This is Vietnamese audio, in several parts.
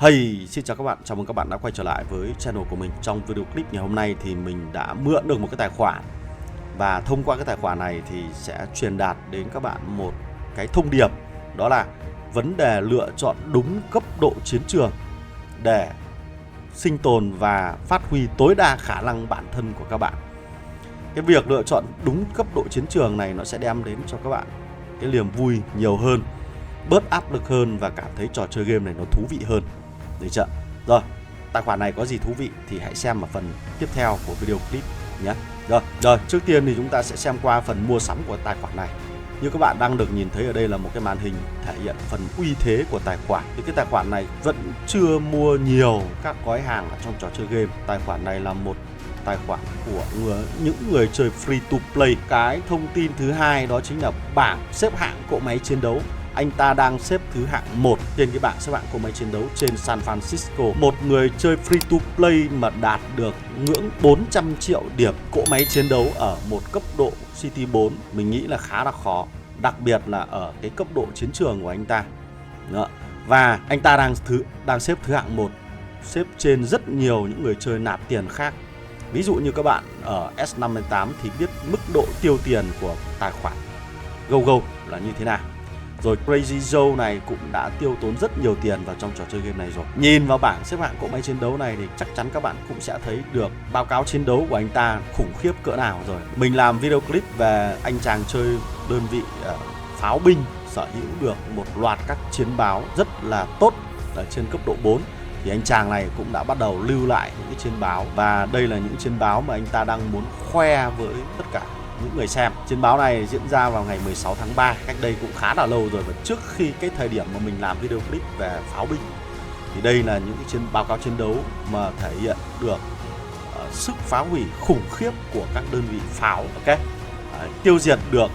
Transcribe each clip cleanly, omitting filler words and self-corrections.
Hey, xin chào các bạn, chào mừng các bạn đã quay trở lại với channel của mình. Trong video clip ngày hôm nay thì mình đã mượn được một cái tài khoản. Và thông qua cái tài khoản này thì sẽ truyền đạt đến các bạn một cái thông điệp. Đó là vấn đề lựa chọn đúng cấp độ chiến trường để sinh tồn và phát huy tối đa khả năng bản thân của các bạn. Cái việc lựa chọn đúng cấp độ chiến trường này nó sẽ đem đến cho các bạn cái niềm vui nhiều hơn, bớt áp lực hơn và cảm thấy trò chơi game này nó thú vị hơn. Được chưa? Rồi, tài khoản này có gì thú vị thì hãy xem ở phần tiếp theo của video clip nhé. Rồi, trước tiên thì chúng ta sẽ xem qua phần mua sắm của tài khoản này. Như các bạn đang được nhìn thấy ở đây là một cái màn hình thể hiện phần uy thế của tài khoản. Thì cái tài khoản này vẫn chưa mua nhiều các gói hàng ở trong trò chơi game. Tài khoản này là một tài khoản của những người chơi free to play. Cái thông tin thứ hai đó chính là bảng xếp hạng cỗ máy chiến đấu. Anh ta đang xếp thứ hạng 1 trên cái bảng xếp hạng cỗ máy chiến đấu trên San Francisco. Một người chơi free to play mà đạt được ngưỡng 400 triệu điểm cỗ máy chiến đấu ở một cấp độ City 4 mình nghĩ là khá là khó, đặc biệt là ở cái cấp độ chiến trường của anh ta. Đó. Và anh ta đang xếp thứ hạng 1, xếp trên rất nhiều những người chơi nạp tiền khác. Ví dụ như các bạn ở S58 thì biết mức độ tiêu tiền của tài khoản GoGo là như thế nào. Rồi Crazy Joe này cũng đã tiêu tốn rất nhiều tiền vào trong trò chơi game này rồi. Nhìn vào bảng xếp hạng cỗ máy chiến đấu này thì chắc chắn các bạn cũng sẽ thấy được báo cáo chiến đấu của anh ta khủng khiếp cỡ nào rồi. Mình làm video clip về anh chàng chơi đơn vị pháo binh sở hữu được một loạt các chiến báo rất là tốt ở trên cấp độ 4. Thì anh chàng này cũng đã bắt đầu lưu lại những cái chiến báo. Và đây là những chiến báo mà anh ta đang muốn khoe với tất cả những người xem. Chiến báo này diễn ra vào ngày 16 tháng 3, cách đây cũng khá là lâu rồi. Và trước khi cái thời điểm mà mình làm video clip về pháo binh thì đây là những cái báo cáo chiến đấu mà thể hiện được sức phá hủy khủng khiếp của các đơn vị pháo. Tiêu diệt được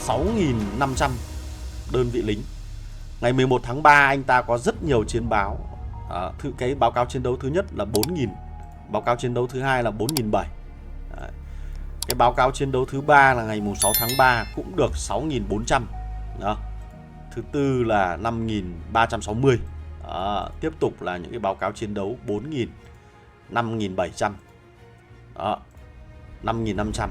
6.500 đơn vị lính. Ngày 11 tháng 3 anh ta có rất nhiều chiến báo. Cái báo cáo chiến đấu thứ nhất là 4.000, báo cáo chiến đấu thứ hai là 4.700. Cái báo cáo chiến đấu thứ ba là ngày 6 tháng 3 cũng được 6.400. Đó. Thứ tư là 5.360. Tiếp tục là những cái báo cáo chiến đấu 4.000, 5.700. Đó. 5.500.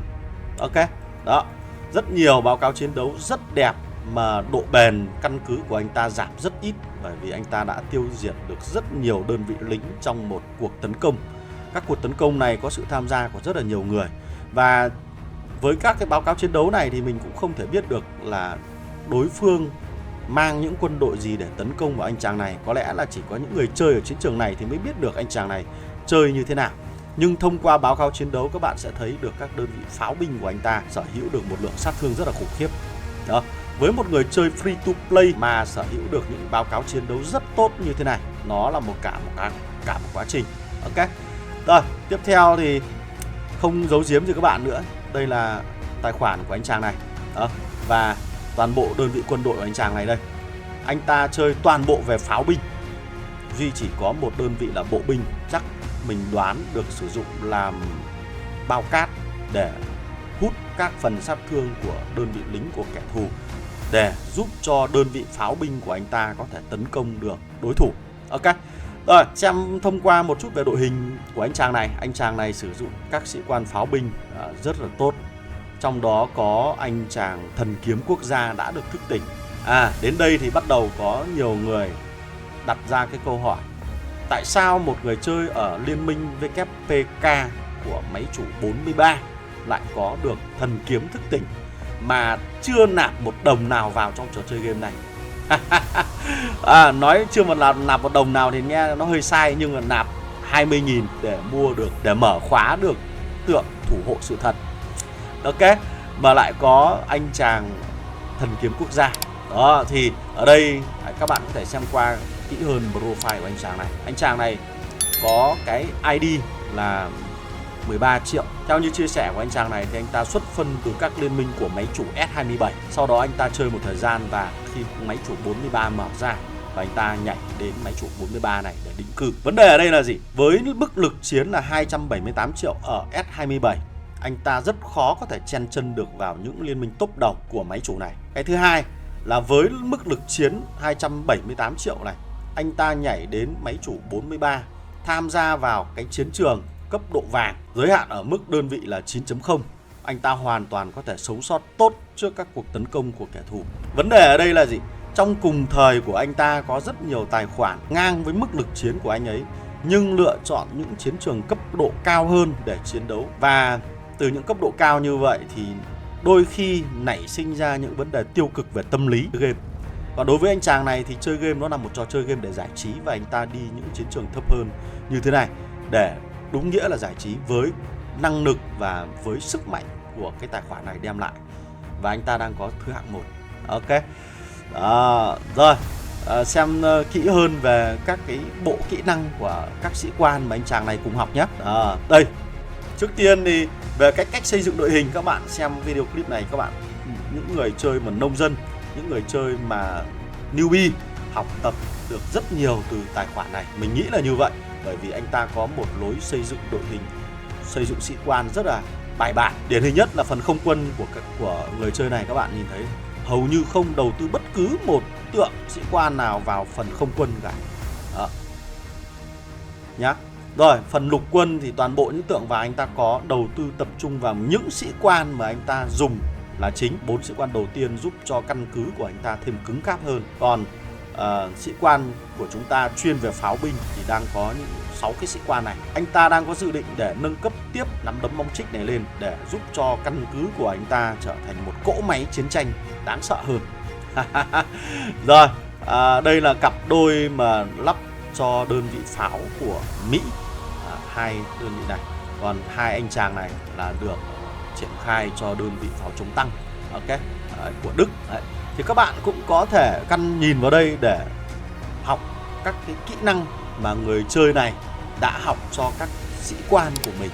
Ok. Đó. Rất nhiều báo cáo chiến đấu rất đẹp mà độ bền căn cứ của anh ta giảm rất ít, bởi vì anh ta đã tiêu diệt được rất nhiều đơn vị lính trong một cuộc tấn công. Các cuộc tấn công này có sự tham gia của rất là nhiều người. Và với các cái báo cáo chiến đấu này thì mình cũng không thể biết được là đối phương mang những quân đội gì để tấn công vào anh chàng này. Có lẽ là chỉ có những người chơi ở chiến trường này thì mới biết được anh chàng này chơi như thế nào. Nhưng thông qua báo cáo chiến đấu các bạn sẽ thấy được các đơn vị pháo binh của anh ta sở hữu được một lượng sát thương rất là khủng khiếp. Đó. Với một người chơi free to play mà sở hữu được những báo cáo chiến đấu rất tốt như thế này, nó là cả một quá trình. Ok. Rồi, tiếp theo thì không giấu giếm gì các bạn nữa. Đây là tài khoản của anh chàng này. Đó. Và toàn bộ đơn vị quân đội của anh chàng này đây. Anh ta chơi toàn bộ về pháo binh. Duy chỉ có một đơn vị là bộ binh, chắc mình đoán được sử dụng làm bao cát để hút các phần sát thương của đơn vị lính của kẻ thù, để giúp cho đơn vị pháo binh của anh ta có thể tấn công được đối thủ. Ok. Rồi, xem thông qua một chút về đội hình của anh chàng này. Anh chàng này sử dụng các sĩ quan pháo binh rất là tốt. Trong đó có anh chàng thần kiếm quốc gia đã được thức tỉnh. Đến đây thì bắt đầu có nhiều người đặt ra cái câu hỏi: tại sao một người chơi ở liên minh WPK của máy chủ 43 lại có được thần kiếm thức tỉnh mà chưa nạp một đồng nào vào trong trò chơi game này? Nói chưa một nạp một đồng nào thì nghe nó hơi sai, nhưng mà nạp 20.000 để mua được, để mở khóa được tượng thủ hộ sự thật. Ok. Mà lại có anh chàng thần kiếm quốc gia. Đó, thì ở đây các bạn có thể xem qua kỹ hơn profile của anh chàng này. Anh chàng này có cái ID là 13 triệu. Theo như chia sẻ của anh chàng này thì anh ta xuất phân từ các liên minh của máy chủ S27. Sau đó anh ta chơi một thời gian và khi máy chủ 43 mở ra và anh ta nhảy đến máy chủ 43 này để định cư. Vấn đề ở đây là gì? Với mức lực chiến là 278 triệu ở S27, anh ta rất khó có thể chen chân được vào những liên minh top đầu của máy chủ này. Cái thứ hai là với mức lực chiến 278 triệu này anh ta nhảy đến máy chủ 43, tham gia vào cái chiến trường cấp độ vàng, giới hạn ở mức đơn vị là 9.0. Anh ta hoàn toàn có thể sống sót tốt trước các cuộc tấn công của kẻ thù. Vấn đề ở đây là gì? Trong cùng thời của anh ta có rất nhiều tài khoản ngang với mức lực chiến của anh ấy, nhưng lựa chọn những chiến trường cấp độ cao hơn để chiến đấu. Và từ những cấp độ cao như vậy thì đôi khi nảy sinh ra những vấn đề tiêu cực về tâm lý game. Và đối với anh chàng này thì chơi game nó là một trò chơi game để giải trí, và anh ta đi những chiến trường thấp hơn như thế này để đúng nghĩa là giải trí với năng lực và với sức mạnh của cái tài khoản này đem lại. Và anh ta đang có thứ hạng 1. Ok. Rồi, xem kỹ hơn về các cái bộ kỹ năng của các sĩ quan mà anh chàng này cùng học nhé. Đây, trước tiên thì về cách xây dựng đội hình, các bạn xem video clip này, các bạn những người chơi mà nông dân, những người chơi mà newbie học tập được rất nhiều từ tài khoản này. Mình nghĩ là như vậy, bởi vì anh ta có một lối xây dựng đội hình, xây dựng sĩ quan rất là bài bản. Điển hình nhất là phần không quân của người chơi này, các bạn nhìn thấy hầu như không đầu tư bất cứ một tượng sĩ quan nào vào phần không quân cả. Đó. Nhá. Rồi, phần lục quân thì toàn bộ những tượng và anh ta có đầu tư tập trung vào những sĩ quan mà anh ta dùng là chính. 4 sĩ quan đầu tiên giúp cho căn cứ của anh ta thêm cứng cáp hơn. Còn sĩ quan của chúng ta chuyên về pháo binh thì đang có những 6 cái sĩ quan này. Anh ta đang có dự định để nâng cấp tiếp nắm đấm bóng trích này lên để giúp cho căn cứ của anh ta trở thành một cỗ máy chiến tranh đáng sợ hơn. Rồi, đây là cặp đôi mà lắp cho đơn vị pháo của Mỹ, 2 đơn vị này. Còn 2 anh chàng này là được triển khai cho đơn vị pháo chống tăng, ok, của Đức. Đấy. Thì các bạn cũng có thể căn nhìn vào đây để học các cái kỹ năng mà người chơi này đã học cho các sĩ quan của mình.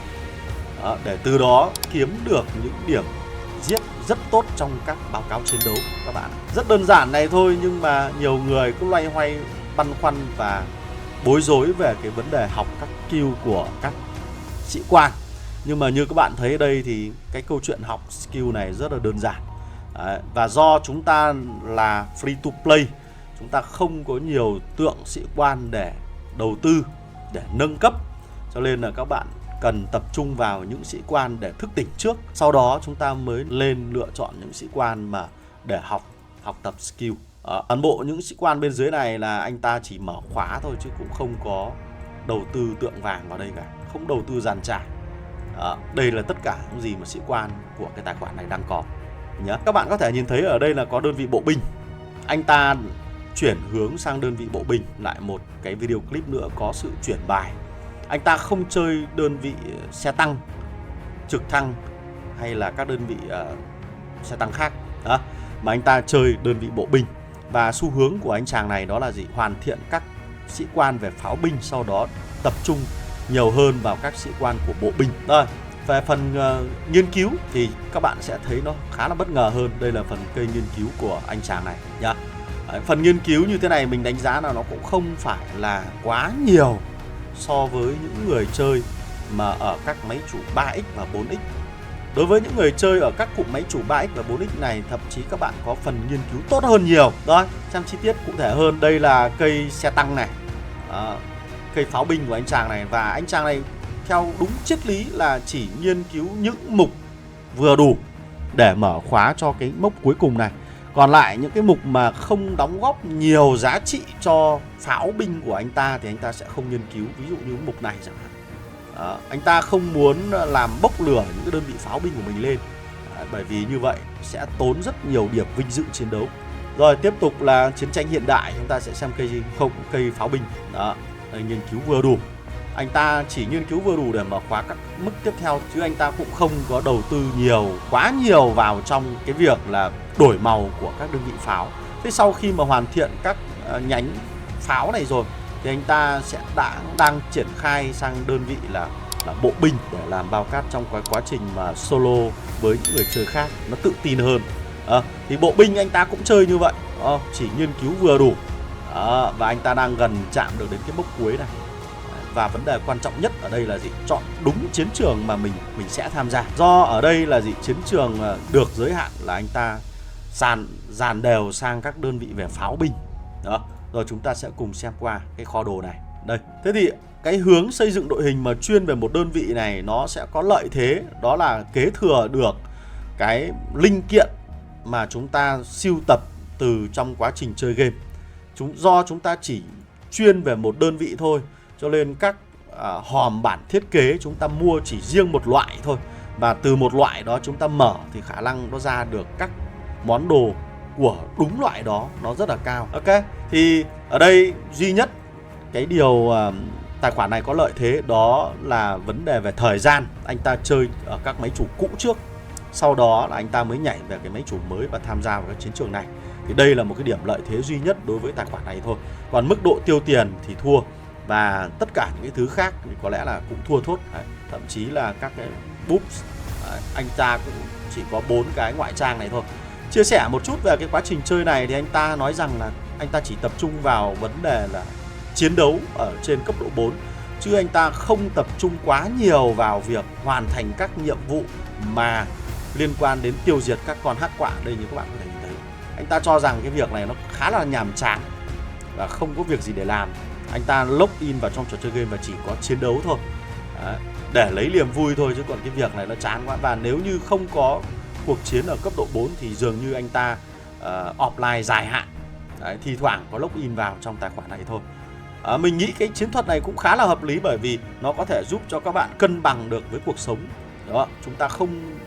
Đó, để từ đó kiếm được những điểm giết rất tốt trong các báo cáo chiến đấu các bạn. Rất đơn giản này thôi, nhưng mà nhiều người cứ loay hoay băn khoăn và bối rối về cái vấn đề học các skill của các sĩ quan. Nhưng mà như các bạn thấy ở đây thì cái câu chuyện học skill này rất là đơn giản. Đấy, và do chúng ta là free to play, chúng ta không có nhiều tượng sĩ quan để đầu tư, để nâng cấp, cho nên là các bạn cần tập trung vào những sĩ quan để thức tỉnh trước. Sau đó chúng ta mới lên lựa chọn những sĩ quan mà để học tập skill. Toàn bộ những sĩ quan bên dưới này là anh ta chỉ mở khóa thôi, chứ cũng không có đầu tư tượng vàng vào đây cả, không đầu tư dàn trải. Đây là tất cả những gì mà sĩ quan của cái tài khoản này đang có nhé. Các bạn có thể nhìn thấy ở đây là có đơn vị bộ binh. Anh ta chuyển hướng sang đơn vị bộ binh. Lại một cái video clip nữa có sự chuyển bài. Anh ta không chơi đơn vị xe tăng, trực thăng hay là các đơn vị xe tăng khác đó, mà anh ta chơi đơn vị bộ binh. Và xu hướng của anh chàng này đó là gì? Hoàn thiện các sĩ quan về pháo binh, sau đó tập trung nhiều hơn vào các sĩ quan của bộ binh. Rồi, về phần nghiên cứu thì các bạn sẽ thấy nó khá là bất ngờ hơn. Đây là phần cây nghiên cứu của anh chàng này nhá. Phần nghiên cứu như thế này mình đánh giá là nó cũng không phải là quá nhiều so với những người chơi mà ở các máy chủ 3x và 4x. Đối với những người chơi ở các cụm máy chủ 3x và 4x này, thậm chí các bạn có phần nghiên cứu tốt hơn nhiều. Rồi, xem chi tiết cụ thể hơn. Đây là cây xe tăng này, cây pháo binh của anh chàng này. Và anh chàng này theo đúng triết lý là chỉ nghiên cứu những mục vừa đủ để mở khóa cho cái mốc cuối cùng này. Còn lại những cái mục mà không đóng góp nhiều giá trị cho pháo binh của anh ta thì anh ta sẽ không nghiên cứu. Ví dụ như mục này chẳng hạn. Anh ta không muốn làm bốc lửa những cái đơn vị pháo binh của mình lên, bởi vì như vậy sẽ tốn rất nhiều điểm vinh dự chiến đấu. Rồi tiếp tục là chiến tranh hiện đại. Chúng ta sẽ xem cây pháo binh. Đó, đây, nghiên cứu vừa đủ. Anh ta chỉ nghiên cứu vừa đủ để mở khóa các mức tiếp theo, chứ anh ta cũng không có đầu tư quá nhiều vào trong cái việc là đổi màu của các đơn vị pháo. Thế sau khi mà hoàn thiện các nhánh pháo này rồi thì anh ta sẽ đang triển khai sang đơn vị là bộ binh để làm bao cát trong cái quá trình mà solo với những người chơi khác nó tự tin hơn. Thì bộ binh anh ta cũng chơi như vậy, chỉ nghiên cứu vừa đủ. Và anh ta đang gần chạm được đến cái mốc cuối này. Và vấn đề quan trọng nhất ở đây là gì? Chọn đúng chiến trường mà mình sẽ tham gia. Do ở đây là gì? Chiến trường được giới hạn là anh ta dàn đều sang các đơn vị về pháo binh. Đó. Rồi chúng ta sẽ cùng xem qua cái kho đồ này. Đây, thế thì cái hướng xây dựng đội hình mà chuyên về một đơn vị này nó sẽ có lợi thế, đó là kế thừa được cái linh kiện mà chúng ta sưu tập từ trong quá trình chơi game. Do chúng ta chỉ chuyên về một đơn vị thôi, cho nên các hòm bản thiết kế chúng ta mua chỉ riêng một loại thôi. Và từ một loại đó chúng ta mở thì khả năng nó ra được các món đồ của đúng loại đó nó rất là cao. Ok, thì ở đây duy nhất cái điều tài khoản này có lợi thế đó là vấn đề về thời gian. Anh ta chơi ở các máy chủ cũ trước, sau đó là anh ta mới nhảy về cái máy chủ mới và tham gia vào cái chiến trường này. Thì đây là một cái điểm lợi thế duy nhất đối với tài khoản này thôi. Còn mức độ tiêu tiền thì thua, và tất cả những cái thứ khác thì có lẽ là cũng thua thốt. Thậm chí là các cái boops, anh ta cũng chỉ có 4 cái ngoại trang này thôi. Chia sẻ một chút về cái quá trình chơi này thì anh ta nói rằng là anh ta chỉ tập trung vào vấn đề là chiến đấu ở trên cấp độ 4, chứ anh ta không tập trung quá nhiều vào việc hoàn thành các nhiệm vụ mà liên quan đến tiêu diệt các con hắc quả. Đây như các bạn có thể nhìn thấy, anh ta cho rằng cái việc này nó khá là nhàm chán và không có việc gì để làm. Anh ta log in vào trong trò chơi game và chỉ có chiến đấu thôi. Đấy, để lấy niềm vui thôi, chứ còn cái việc này nó chán quá. Và nếu như không có cuộc chiến ở cấp độ 4 thì dường như anh ta offline dài hạn. Đấy, thi thoảng có log in vào trong tài khoản này thôi. Mình nghĩ cái chiến thuật này cũng khá là hợp lý, bởi vì nó có thể giúp cho các bạn cân bằng được với cuộc sống. Đó, chúng ta không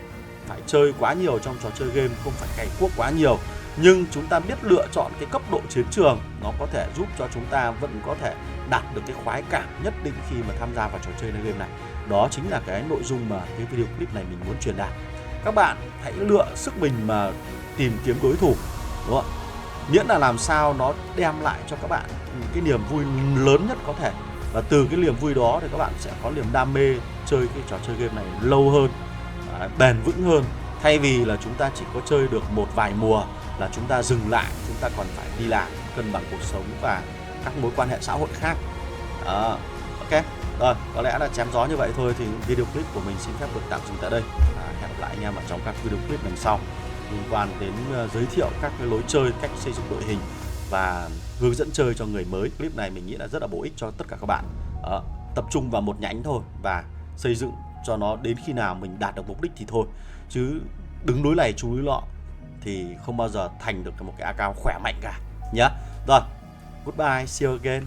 phải chơi quá nhiều trong trò chơi game, không phải cày cuốc quá nhiều, nhưng chúng ta biết lựa chọn cái cấp độ chiến trường, nó có thể giúp cho chúng ta vẫn có thể đạt được cái khoái cảm nhất định khi mà tham gia vào trò chơi game này. Đó chính là cái nội dung mà cái video clip này mình muốn truyền đạt. Các bạn hãy lựa sức mình mà tìm kiếm đối thủ, đúng không ạ? Miễn là làm sao nó đem lại cho các bạn cái niềm vui lớn nhất có thể, và từ cái niềm vui đó thì các bạn sẽ có niềm đam mê chơi cái trò chơi game này lâu hơn, bền vững hơn, thay vì là chúng ta chỉ có chơi được một vài mùa là chúng ta dừng lại, chúng ta còn phải đi làm, cân bằng cuộc sống và các mối quan hệ xã hội khác. Ok, rồi có lẽ là chém gió như vậy thôi, thì video clip của mình xin phép được tạm dừng tại đây. Hẹn gặp lại anh em ở trong các video clip lần sau liên quan đến giới thiệu các cái lối chơi, cách xây dựng đội hình và hướng dẫn chơi cho người mới. Clip này mình nghĩ là rất là bổ ích cho tất cả các bạn. Tập trung vào một nhánh thôi và xây dựng cho nó đến khi nào mình đạt được mục đích thì thôi, chứ đứng núi này chú núi lọ thì không bao giờ thành được một cái account khỏe mạnh cả nhé. Rồi, goodbye, see you again.